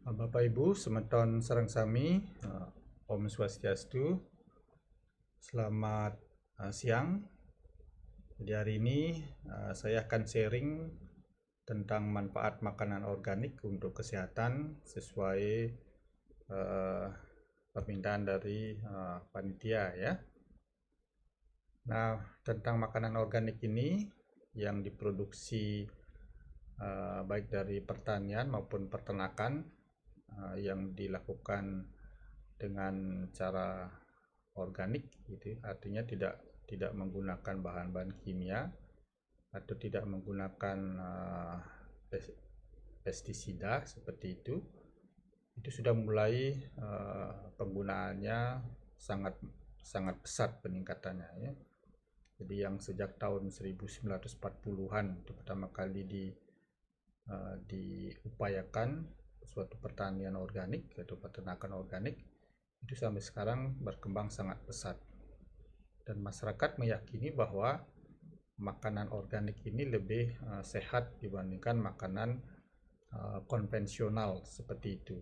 Bapak Ibu, semeton sareng sami, Om Swastiastu, selamat siang. Jadi hari ini saya akan sharing tentang manfaat makanan organik untuk kesehatan sesuai permintaan dari panitia ya. Nah, tentang makanan organik ini yang diproduksi baik dari pertanian maupun peternakan yang dilakukan dengan cara organik gitu, artinya tidak menggunakan bahan-bahan kimia atau tidak menggunakan pestisida seperti itu sudah mulai penggunaannya sangat sangat pesat peningkatannya ya. Jadi yang sejak tahun 1940-an itu pertama kali diupayakan suatu pertanian organik atau peternakan organik, itu sampai sekarang berkembang sangat pesat. Dan masyarakat meyakini bahwa makanan organik ini lebih sehat dibandingkan makanan konvensional seperti itu.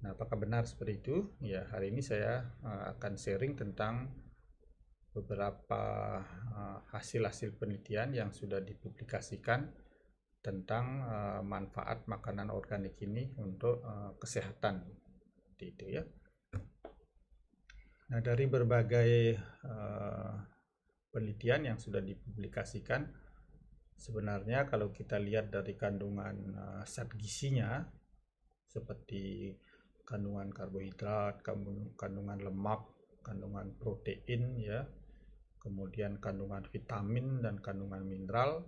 Nah, apakah benar seperti itu? Ya, hari ini saya akan sharing tentang beberapa hasil-hasil penelitian yang sudah dipublikasikan tentang manfaat makanan organik ini untuk kesehatan, seperti itu ya. Nah, dari berbagai penelitian yang sudah dipublikasikan, sebenarnya kalau kita lihat dari kandungan zat gizinya, seperti kandungan karbohidrat, kandungan lemak, kandungan protein ya, kemudian kandungan vitamin dan kandungan mineral,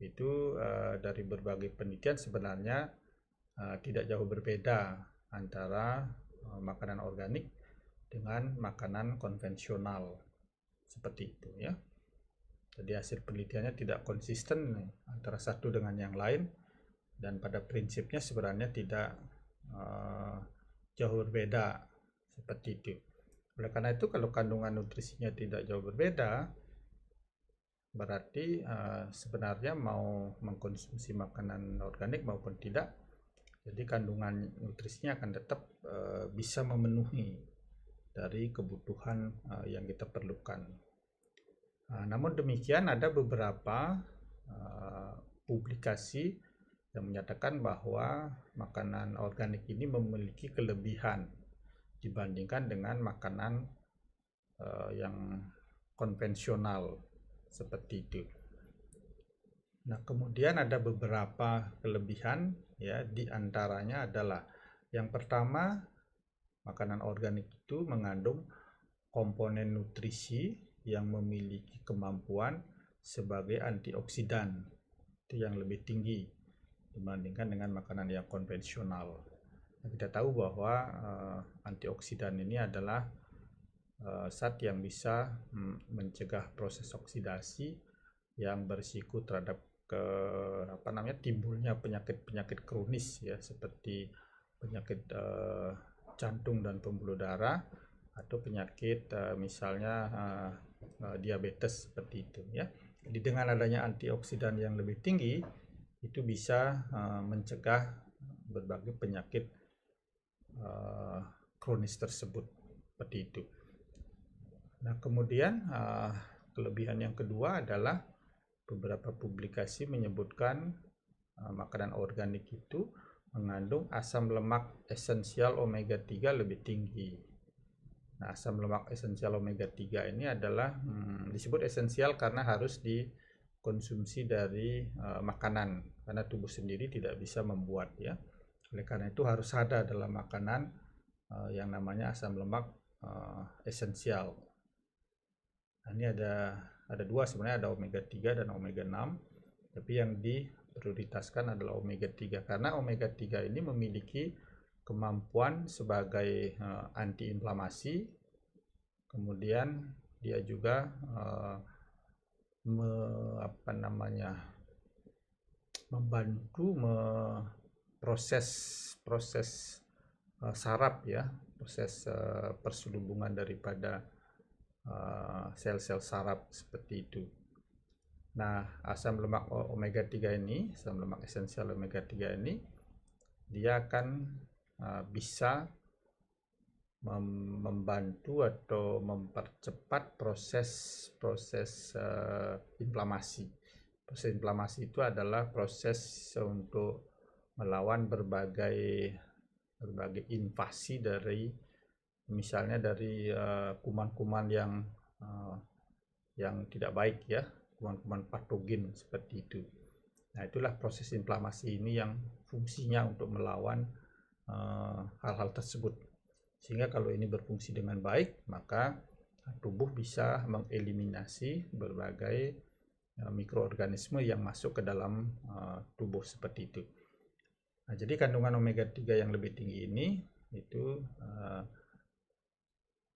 itu dari berbagai penelitian sebenarnya tidak jauh berbeda antara makanan organik dengan makanan konvensional seperti itu ya. Jadi hasil penelitiannya tidak konsisten antara satu dengan yang lain, dan pada prinsipnya sebenarnya tidak jauh berbeda seperti itu. Oleh karena itu, kalau kandungan nutrisinya tidak jauh berbeda, berarti sebenarnya mau mengkonsumsi makanan organik maupun tidak, jadi kandungan nutrisinya akan tetap bisa memenuhi dari kebutuhan yang kita perlukan. Namun demikian, ada beberapa publikasi yang menyatakan bahwa makanan organik ini memiliki kelebihan dibandingkan dengan makanan yang konvensional seperti itu. Nah, kemudian ada beberapa kelebihan ya, di antaranya adalah yang pertama, makanan organik itu mengandung komponen nutrisi yang memiliki kemampuan sebagai antioksidan itu yang lebih tinggi dibandingkan dengan makanan yang konvensional. Nah, kita tahu bahwa antioksidan ini adalah zat yang bisa mencegah proses oksidasi yang berisiko terhadap timbulnya penyakit-penyakit kronis ya, seperti penyakit jantung dan pembuluh darah, atau penyakit misalnya diabetes seperti itu ya. Jadi dengan adanya antioksidan yang lebih tinggi, itu bisa mencegah berbagai penyakit kronis tersebut seperti itu. Nah, kemudian kelebihan yang kedua adalah beberapa publikasi menyebutkan makanan organik itu mengandung asam lemak esensial omega 3 lebih tinggi. Nah, asam lemak esensial omega 3 ini adalah disebut esensial karena harus dikonsumsi dari makanan, karena tubuh sendiri tidak bisa membuat ya. Oleh karena itu harus ada dalam makanan yang namanya asam lemak esensial. Nah, ini ada dua sebenarnya, ada omega 3 dan omega 6, tapi yang diprioritaskan adalah omega 3 karena omega 3 ini memiliki kemampuan sebagai antiinflamasi, kemudian dia juga membantu proses saraf ya, proses perselubungan daripada sel-sel saraf seperti itu. Nah, asam lemak omega 3 ini, asam lemak esensial omega 3 ini dia akan bisa membantu atau mempercepat proses inflamasi. Proses inflamasi itu adalah proses untuk melawan berbagai invasi dari, misalnya dari kuman-kuman yang tidak baik ya, kuman-kuman patogen seperti itu. Nah, itulah proses inflamasi ini yang fungsinya untuk melawan hal-hal tersebut. Sehingga kalau ini berfungsi dengan baik, maka tubuh bisa mengeliminasi berbagai mikroorganisme yang masuk ke dalam tubuh seperti itu. Nah, jadi kandungan omega 3 yang lebih tinggi ini itu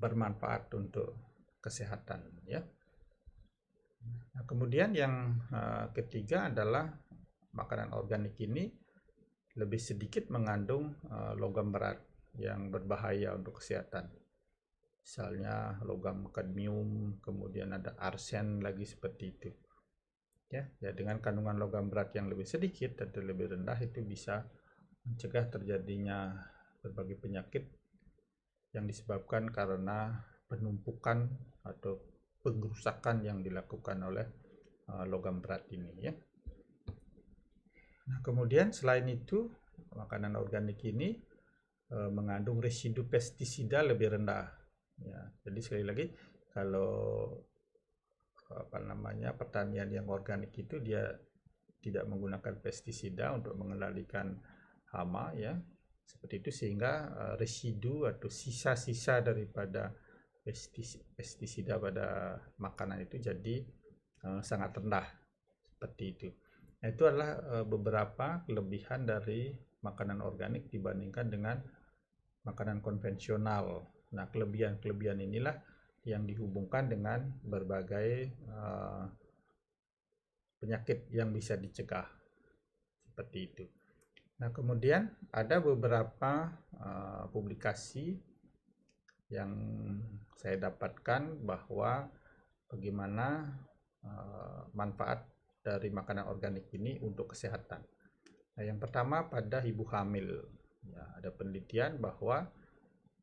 bermanfaat untuk kesehatan ya. Nah, kemudian yang ketiga adalah makanan organik ini lebih sedikit mengandung logam berat yang berbahaya untuk kesehatan. Misalnya logam kadmium, kemudian ada arsen lagi seperti itu. Ya, dengan kandungan logam berat yang lebih sedikit atau lebih rendah itu bisa mencegah terjadinya berbagai penyakit yang disebabkan karena penumpukan atau pengrusakan yang dilakukan oleh logam berat ini ya. Nah, kemudian selain itu makanan organik ini mengandung residu pestisida lebih rendah ya. Jadi sekali lagi, kalau pertanian yang organik itu dia tidak menggunakan pestisida untuk mengendalikan hama ya, seperti itu, sehingga residu atau sisa-sisa daripada pestisida pada makanan itu jadi sangat rendah seperti itu. Nah, itu adalah beberapa kelebihan dari makanan organik dibandingkan dengan makanan konvensional. Nah, kelebihan-kelebihan inilah yang dihubungkan dengan berbagai penyakit yang bisa dicegah seperti itu. Nah, kemudian ada beberapa publikasi yang saya dapatkan bahwa bagaimana manfaat dari makanan organik ini untuk kesehatan. Nah, yang pertama pada ibu hamil. Ya, ada penelitian bahwa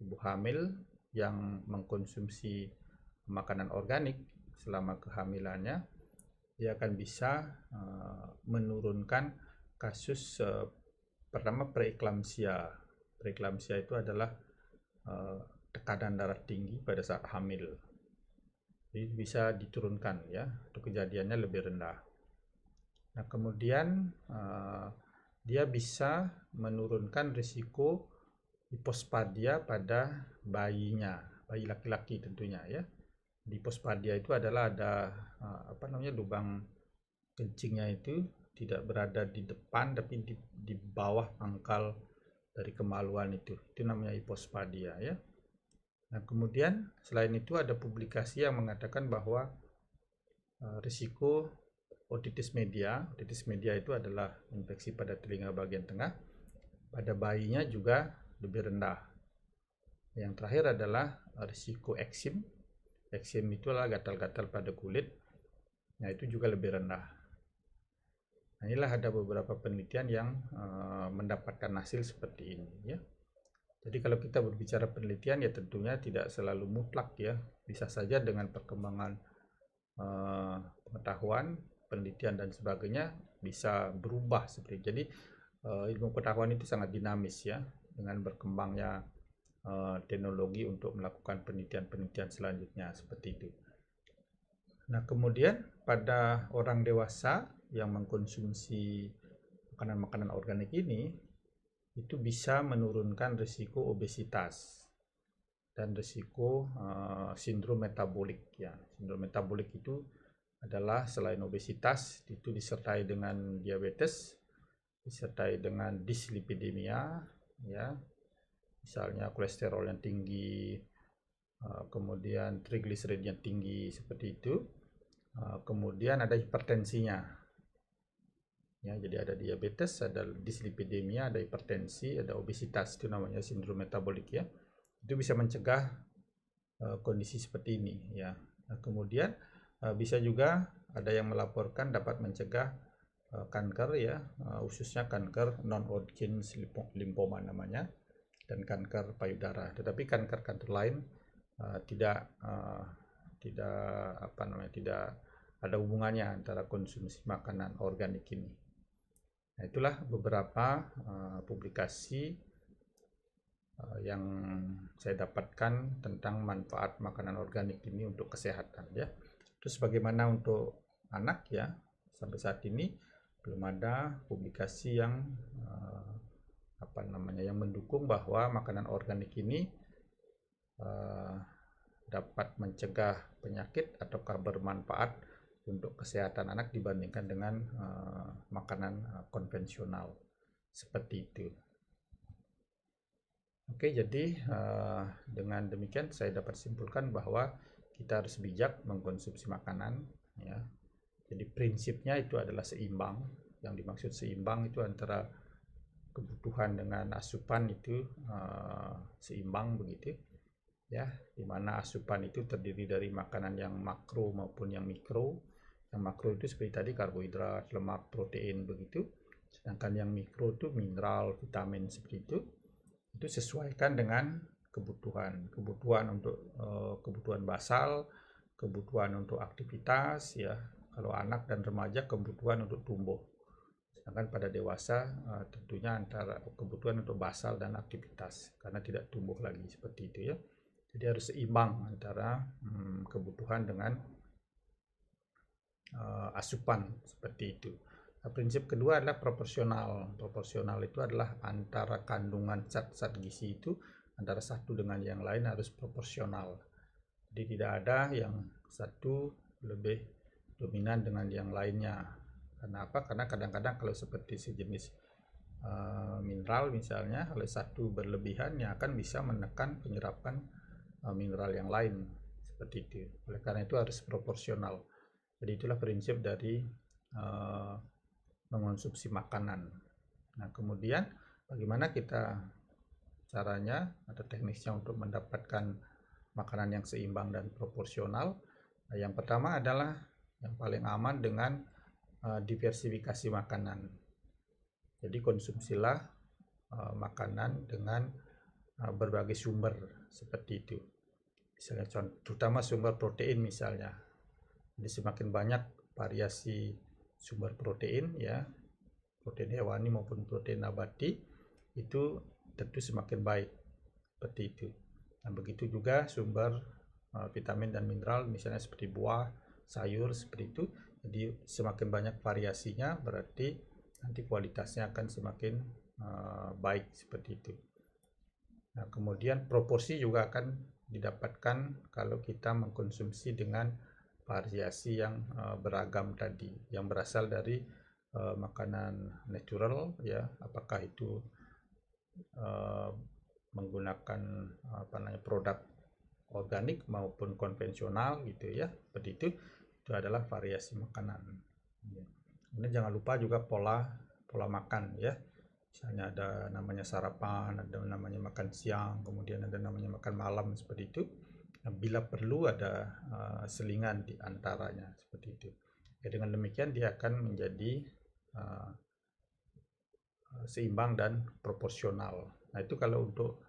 ibu hamil yang mengkonsumsi makanan organik selama kehamilannya, dia akan bisa menurunkan kasus pertama preeklamsia. Preeklamsia itu adalah tekanan darah tinggi pada saat hamil. Jadi bisa diturunkan ya, untuk kejadiannya lebih rendah. Nah, kemudian dia bisa menurunkan risiko hipospadia pada bayinya, bayi laki-laki tentunya ya. Di hipospadia itu adalah ada lubang kencingnya itu tidak berada di depan tapi di bawah pangkal dari kemaluan itu namanya hipospadia ya. Nah, kemudian selain itu ada publikasi yang mengatakan bahwa risiko otitis media itu adalah infeksi pada telinga bagian tengah, pada bayinya juga lebih rendah. Yang terakhir adalah risiko eksim. Eksim itu adalah gatal-gatal pada kulit. Nah, itu juga lebih rendah. Nah, inilah ada beberapa penelitian yang mendapatkan hasil seperti ini ya. Jadi kalau kita berbicara penelitian ya tentunya tidak selalu mutlak ya. Bisa saja dengan perkembangan pengetahuan, penelitian dan sebagainya bisa berubah seperti itu. Jadi ilmu pengetahuan itu sangat dinamis ya, dengan berkembangnya teknologi untuk melakukan penelitian-penelitian selanjutnya seperti itu. Nah, kemudian pada orang dewasa yang mengkonsumsi makanan-makanan organik ini, itu bisa menurunkan risiko obesitas dan risiko sindrom metabolik ya. Sindrom metabolik itu adalah selain obesitas itu disertai dengan diabetes, disertai dengan dislipidemia ya. Misalnya kolesterol yang tinggi, kemudian trigliseridnya tinggi seperti itu. Kemudian ada hipertensinya. Ya, jadi ada diabetes, ada dislipidemia, ada hipertensi, ada obesitas, itu namanya sindrom metabolik ya. Itu bisa mencegah kondisi seperti ini ya. Nah, kemudian bisa juga ada yang melaporkan dapat mencegah kanker ya, khususnya kanker non-Hodgkin lymphoma namanya, dan kanker payudara. Tetapi kanker-kanker lain tidak ada hubungannya antara konsumsi makanan organik ini. Nah, itulah beberapa publikasi yang saya dapatkan tentang manfaat makanan organik ini untuk kesehatan ya. Terus bagaimana untuk anak ya? Sampai saat ini belum ada publikasi yang yang mendukung bahwa makanan organik ini dapat mencegah penyakit ataukah bermanfaat untuk kesehatan anak dibandingkan dengan makanan konvensional seperti itu. Oke, jadi dengan demikian saya dapat simpulkan bahwa kita harus bijak mengkonsumsi makanan ya. Jadi prinsipnya itu adalah seimbang. Yang dimaksud seimbang itu antara kebutuhan dengan asupan itu seimbang begitu ya, dimana asupan itu terdiri dari makanan yang makro maupun yang mikro. Yang makro itu seperti tadi karbohidrat, lemak, protein begitu, sedangkan yang mikro itu mineral, vitamin seperti itu sesuaikan dengan kebutuhan untuk kebutuhan basal, kebutuhan untuk aktivitas ya. Kalau anak dan remaja kebutuhan untuk tumbuh, sedangkan pada dewasa tentunya antara kebutuhan untuk basal dan aktivitas karena tidak tumbuh lagi seperti itu ya. Jadi harus seimbang antara kebutuhan dengan asupan seperti itu. Nah, prinsip kedua adalah proporsional. Proporsional itu adalah antara kandungan zat-zat gizi itu antara satu dengan yang lain harus proporsional. Jadi tidak ada yang satu lebih dominan dengan yang lainnya. Karena apa? Karena kadang-kadang kalau seperti sejenis mineral misalnya, kalau satu berlebihan yang akan bisa menekan penyerapan mineral yang lain seperti itu. Oleh karena itu harus proporsional. Jadi itulah prinsip dari mengonsumsi makanan. Nah, kemudian bagaimana kita caranya atau teknisnya untuk mendapatkan makanan yang seimbang dan proporsional? Nah, yang pertama adalah yang paling aman dengan diversifikasi makanan. Jadi konsumsilah makanan dengan berbagai sumber seperti itu. Misalnya terutama sumber protein misalnya. Jadi semakin banyak variasi sumber protein ya, protein hewani maupun protein nabati, itu tentu semakin baik seperti itu. Nah, begitu juga sumber vitamin dan mineral misalnya seperti buah, sayur seperti itu. Jadi semakin banyak variasinya berarti nanti kualitasnya akan semakin baik seperti itu. Nah, kemudian proporsi juga akan didapatkan kalau kita mengkonsumsi dengan variasi yang beragam tadi, yang berasal dari makanan natural ya, apakah itu menggunakan produk organik maupun konvensional gitu ya, seperti itu adalah variasi makanan. Kemudian jangan lupa juga pola makan ya. Misalnya ada namanya sarapan, ada namanya makan siang, kemudian ada namanya makan malam seperti itu. Nah, bila perlu ada selingan di antaranya seperti itu. Ya, dengan demikian dia akan menjadi seimbang dan proporsional. Nah, itu kalau untuk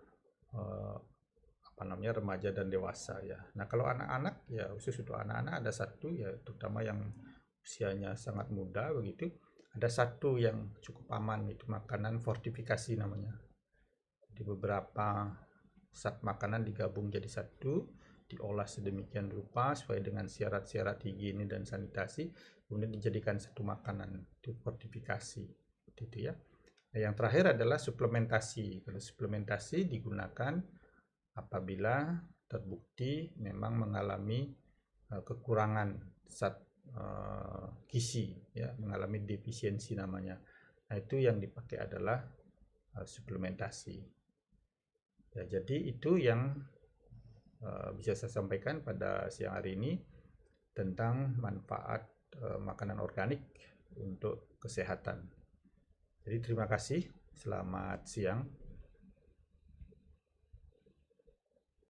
remaja dan dewasa ya. Nah, kalau anak-anak ya, khusus untuk anak-anak ada satu ya, terutama yang usianya sangat muda begitu, ada satu yang cukup aman, itu makanan fortifikasi namanya. Jadi beberapa zat makanan digabung jadi satu, diolah sedemikian rupa sesuai dengan syarat-syarat higiene dan sanitasi, kemudian dijadikan satu makanan, itu fortifikasi itu ya. Nah, yang terakhir adalah suplementasi. Kalau suplementasi digunakan apabila terbukti memang mengalami kekurangan zat gizi ya, mengalami defisiensi namanya. Nah, itu yang dipakai adalah suplementasi ya. Jadi itu yang bisa saya sampaikan pada siang hari ini tentang manfaat makanan organik untuk kesehatan. Jadi terima kasih, selamat siang.